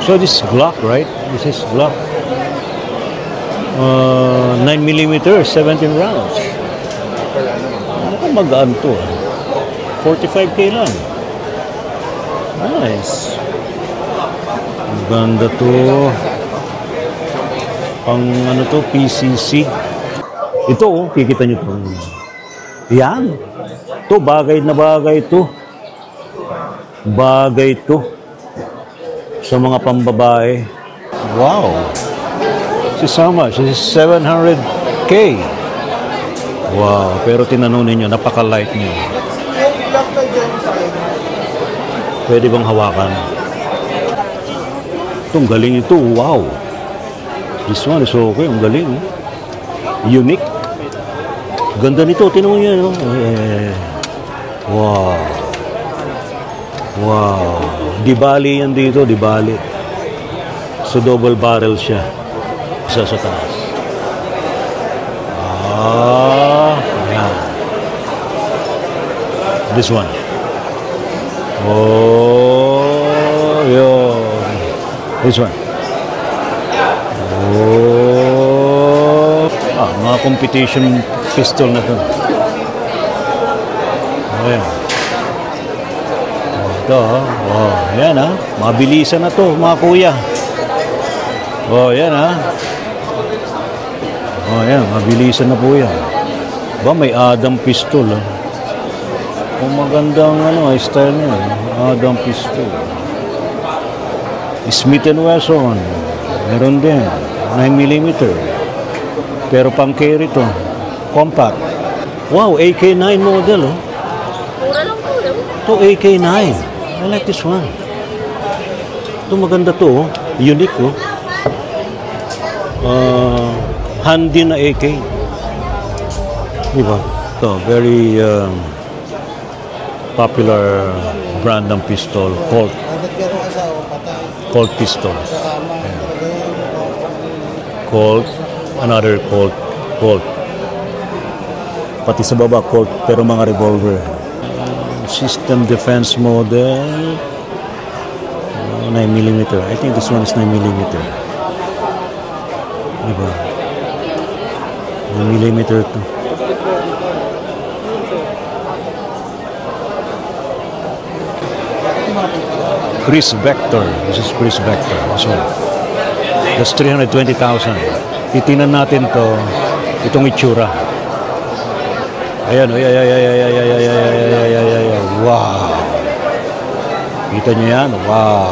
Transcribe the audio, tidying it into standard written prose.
So this is Glock, right? This is Glock. 9mm, 17 rounds. Mukhang magaan to. 45K lang. Nice. Ang ganda to. Pang ano to, PCC. Ito, oh, kikita nyo to. Yan. Ito, bagay na bagay to. Bagay to. Sa mga pambabae. Wow. This is how much? This is 700K. Wow. Pero tinanong ninyo, napaka-light niyo. Pwede bang hawakan? Itong galing ito. Wow. This one is okay. Ang galing. Unique. Ganda nito. Tinanong niyo. No? Wow. Wow. Di bali yan dito. Di bali. So double barrel siya. Isa sa taas. Ayan. This one. Oh, yun. This one. Oh. Mga competition pistol na to. Ayan. Ito, oh. Ayan, ha. Mabilisan na to, mga kuya. Oh, ayan, ha. Oh, ayan. Mabilisan na po yan. Ba, may Adam pistol, ha. Kung magandang style niya, Adam pistol. Smith & Wesson. Meron din. 9mm. Pero pang carry to. Compact. Wow, AK-9 model, oh. Mura lang po, Ito, AK-9. I like this one. Ito maganda to, oh. Unique, oh. Handy na AK. Diba? Ito, very popular brand ng pistol. Colt pistol. Colt. Another Colt. Pati sa baba, Colt. Pero mga revolver. System defense model. 9mm. I think this one is 9mm. Diba? 9mm to. Chris Vector. This is Chris Vector. So, that's 320,000. Titingnan natin to. Itong itsura. Ayan. Wow. Kita nyo yan? Wow.